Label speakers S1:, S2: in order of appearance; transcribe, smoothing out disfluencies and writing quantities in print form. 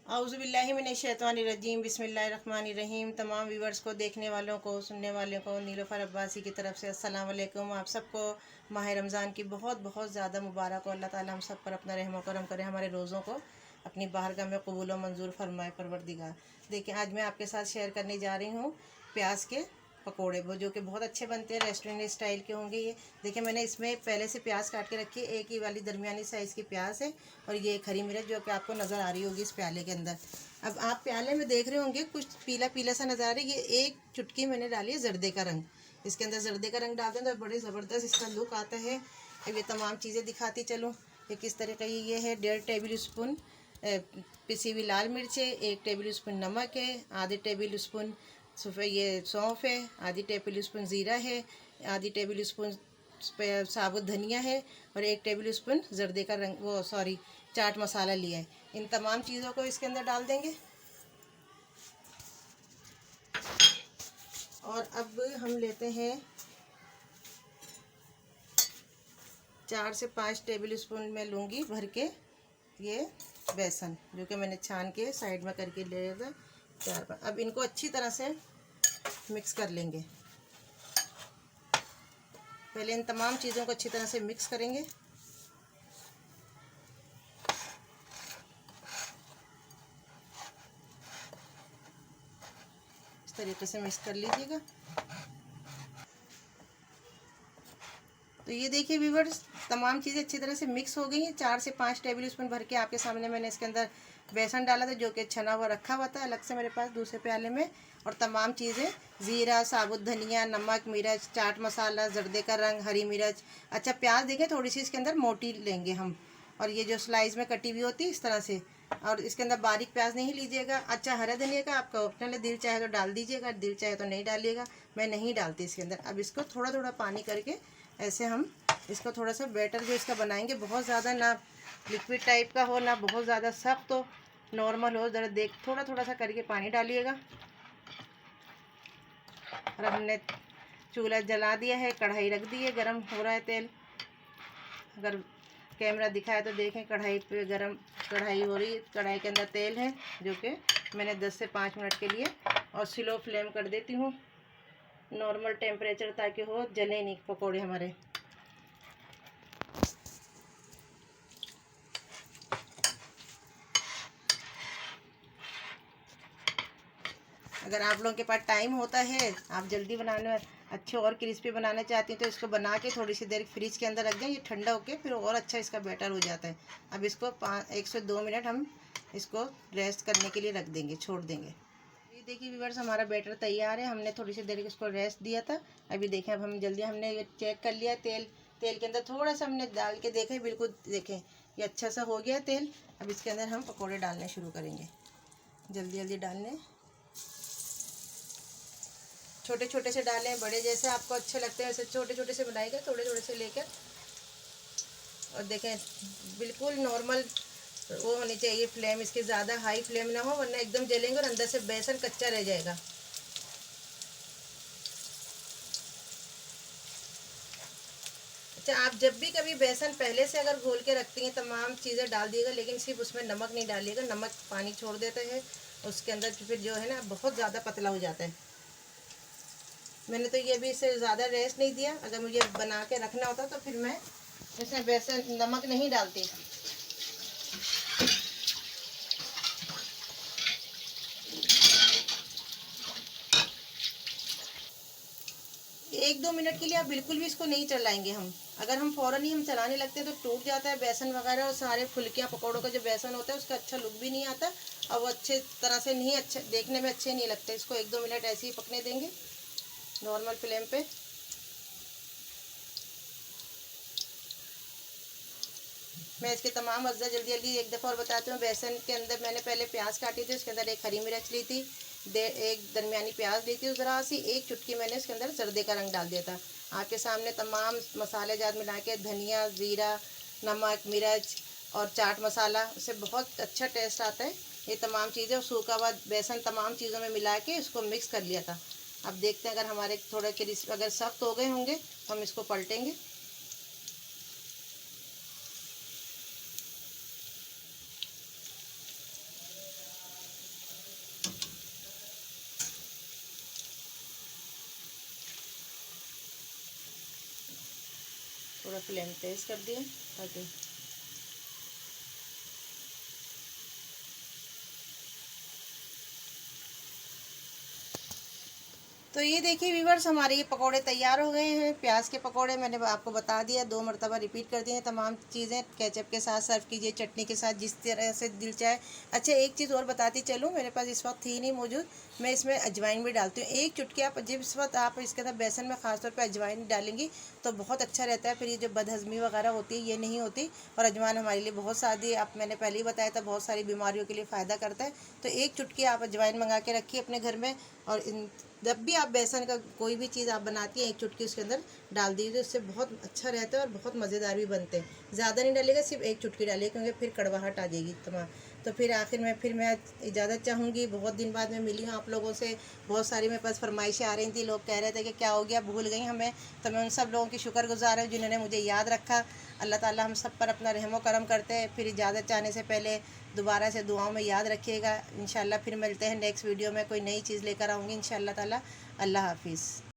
S1: औज़ुबिल्लाहिमिनश्शैतानिर्रजीम बिस्मिल्लाहिर्रहमानिर्रहीम। तमाम व्यूवर्स को, देखने वालों को, सुनने वालों को नीलोफर अब्बासी की तरफ से अस्सलाम वालेकुम। आप सबको माह रमज़ान की बहुत बहुत ज़्यादा मुबारक हो। अल्लाह ताला हम सब पर अपना रहम व करम करे, हमारे रोज़ों को अपनी बारगाह में कबूल व मंजूर फरमाए परवरदिगार। देखिए, आज मैं आपके साथ शेयर करने जा रही हूँ प्याज के पकोड़े, वो जो कि बहुत अच्छे बनते हैं, रेस्टोरेंट स्टाइल के होंगे ये। देखिए, मैंने इसमें पहले से प्याज काट के रखी है। एक ही वाली दरमियानी साइज़ की प्याज है और ये एक हरी मिर्च जो कि आपको नज़र आ रही होगी इस प्याले के अंदर। अब आप प्याले में देख रहे होंगे कुछ पीला पीला सा नज़र आ रहा है, ये एक चुटकी मैंने डाली है जर्दे का रंग। इसके अंदर जर्दे का रंग डालते हैं तो बड़े ज़बरदस्त इसका लुक आता है। अब ये तमाम चीज़ें दिखाती चलूँ ये किस तरह का। ये है 1.5 टेबल स्पून पिसी हुई लाल मिर्च है, 1 टेबल स्पून नमक है, आधे टेबल स्पून ये सौंफ है, आधी टेबल स्पून ज़ीरा है, आधी टेबल स्पून साबुत धनिया है और 1 टेबल स्पून जर्दे का रंग चाट मसाला लिया है। इन तमाम चीज़ों को इसके अंदर डाल देंगे। और अब हम लेते हैं 4 से 5 टेबल स्पून में लूँगी भर के ये बेसन, जो कि मैंने छान के साइड में करके ले लिया था 4। अब इनको अच्छी तरह से मिक्स कर लेंगे। पहले इन तमाम चीज़ों को अच्छी तरह से मिक्स करेंगे। इस तरीके से मिक्स कर लीजिएगा। तो ये देखिए व्यूअर्स, तमाम चीज़ें अच्छी तरह से मिक्स हो गई हैं। 4 से 5 टेबल स्पून भर के आपके सामने मैंने इसके अंदर बेसन डाला था, जो कि छना हुआ रखा हुआ था अलग से मेरे पास दूसरे प्याले में। और तमाम चीज़ें ज़ीरा, साबुत धनिया, नमक, मिर्च, चाट मसाला, जर्दे का रंग, हरी मिर्च। अच्छा, प्याज देखें थोड़ी सी इसके अंदर मोटी लेंगे हम, और ये जो स्लाइस में कटी हुई होती है इस तरह से। और इसके अंदर बारीक प्याज नहीं लीजिएगा। अच्छा, हरा धनिया का आपका ऑप्शनल है, दिल चाहे तो डाल दीजिएगा, दिल चाहे तो नहीं डालिएगा। मैं नहीं डालती इसके अंदर। अब इसको थोड़ा थोड़ा पानी करके ऐसे हम इसको थोड़ा सा बैटर जो इसका बनाएंगे, बहुत ज़्यादा ना लिक्विड टाइप का हो, ना बहुत ज़्यादा सख्त हो, नॉर्मल हो। ज़रा देख थोड़ा थोड़ा सा करके पानी डालिएगा। और हमने चूल्हा जला दिया है, कढ़ाई रख दी है, गरम हो रहा है तेल। अगर कैमरा दिखाए तो देखें, कढ़ाई पे गरम कढ़ाई हो रही है, कढ़ाई के अंदर तेल है जो कि मैंने 10 से 5 मिनट के लिए और स्लो फ्लेम कर देती हूँ, नॉर्मल टेम्परेचर, ताकि हो जले नहीं पकौड़े हमारे। अगर आप लोगों के पास टाइम होता है, आप जल्दी बनाने अच्छे और क्रिस्पी बनाना चाहती हैं, तो इसको बना के थोड़ी सी देर फ्रिज के अंदर रख दें, ये ठंडा होके फिर और अच्छा इसका बैटर हो जाता है। अब इसको 1 से 2 मिनट हम इसको रेस्ट करने के लिए रख देंगे, छोड़ देंगे। ये देखिए व्यूअर्स, हमारा बैटर तैयार है। हमने थोड़ी सी देर इसको रेस्ट दिया था। अभी देखें, अब हम जल्दी हमने ये चेक कर लिया, तेल के अंदर थोड़ा सा हमने डाल के देखें, बिल्कुल देखें ये अच्छा सा हो गया तेल। अब इसके अंदर हम पकौड़े डालने शुरू करेंगे, जल्दी जल्दी डालने, छोटे छोटे से डालें, बड़े जैसे आपको अच्छे लगते हैं वैसे छोटे छोटे से बनाइएगा, थोड़े थोड़े से लेकर। और देखें बिल्कुल नॉर्मल वो होनी चाहिए फ्लेम इसकी, ज़्यादा हाई फ्लेम ना हो, वरना एकदम जलेंगे और अंदर से बेसन कच्चा रह जाएगा। अच्छा, आप जब भी कभी बेसन पहले से अगर घोल के रखती हैं, तमाम चीज़ें डाल दिएगा, लेकिन सिर्फ उसमें नमक नहीं डालिएगा। नमक पानी छोड़ देता है उसके अंदर, फिर जो है ना बहुत ज़्यादा पतला हो जाता है। मैंने तो ये भी इसे ज़्यादा रेस्ट नहीं दिया। अगर मुझे बना के रखना होता तो फिर मैं इसमें बेसन नमक नहीं डालती। 1-2 मिनट के लिए आप बिल्कुल भी इसको नहीं चलाएंगे हम। अगर हम फ़ौरन ही हम चलाने लगते हैं तो टूट जाता है बेसन वगैरह, और सारे फुल्कियाँ पकौड़ों का जो बेसन होता है उसका अच्छा लुक भी नहीं आता, और वो अच्छे तरह से नहीं, अच्छे देखने में अच्छे नहीं लगते। इसको 1-2 मिनट ऐसे ही पकने देंगे नॉर्मल फ्लेम पे। मैं इसके तमाम अज्जा जल्दी जल्दी एक दफ़ा और बताती हूँ। बेसन के अंदर मैंने पहले प्याज काटी थी, उसके अंदर एक हरी मिर्च ली थी, एक दरमियानी प्याज ली थी, ज़रा सी एक चुटकी मैंने इसके अंदर जर्दे का रंग डाल दिया था। आपके सामने तमाम मसाले जात मिला के, धनिया, ज़ीरा, नमक, मिर्च और चाट मसाला, उससे बहुत अच्छा टेस्ट आता है। ये तमाम चीज़ें सूखा हुआ बेसन तमाम चीज़ों में मिला के इसको मिक्स कर लिया था। अब देखते हैं, अगर हमारे थोड़े क्रिस्प अगर सख्त हो गए होंगे तो हम इसको पलटेंगे। थोड़ा फ्लेम तेज़ कर दिए ताकि तो ये देखिए व्यूवर्स, हमारे ये पकोड़े तैयार हो गए हैं। प्याज के पकोड़े मैंने आपको बता दिया, 2 मरतबा रिपीट कर दिए हैं। तमाम चीज़ें केचप के साथ सर्व कीजिए, चटनी के साथ, जिस तरह से दिल चाहे। अच्छा, एक चीज़ और बताती चलूँ, मेरे पास इस वक्त थी नहीं मौजूद, मैं इसमें अजवाइन भी डालती हूँ। एक चुटकी आप जिस वक्त आप इसके अंदर बेसन में ख़ासतौर पर अजवाइन डालेंगी तो बहुत अच्छा रहता है। फिर ये जो बदहज़मी वगैरह होती है ये नहीं होती। और अजवाइन हमारे लिए बहुत सादी, आप मैंने पहले ही बताया था, बहुत सारी बीमारियों के लिए फ़ायदा करता है। तो एक चुटकी आप अजवाइन मंगा के रखिए अपने घर में, और जब भी आप बेसन का कोई भी चीज़ आप बनाती हैं एक चुटकी उसके अंदर डाल दीजिए, तो इससे बहुत अच्छा रहता है और बहुत मज़ेदार भी बनते हैं। ज़्यादा नहीं डालिएगा, सिर्फ एक चुटकी डालिए, क्योंकि फिर कड़वाहट आ जाएगी तमाम। तो फिर आखिर में मैं इजाज़त चाहूँगी। बहुत दिन बाद मैं मिली हूँ आप लोगों से, बहुत सारी मेरे पास फरमाइशें आ रही थी, लोग कह रहे थे कि क्या हो गया, भूल गई हमें। तो मैं उन सब लोगों की शुक्रगुज़ार हूँ जिन्होंने मुझे याद रखा। अल्लाह ताला हम सब पर अपना रहम व करम करते हैं। फिर इजाज़त चाहने से पहले दोबारा से दुआओं में याद रखिएगा। इंशाल्लाह फिर मिलते हैं नेक्स्ट वीडियो में, कोई नई चीज़ लेकर आऊँगी इंशाल्लाह ताला। अल्लाह हाफिज़।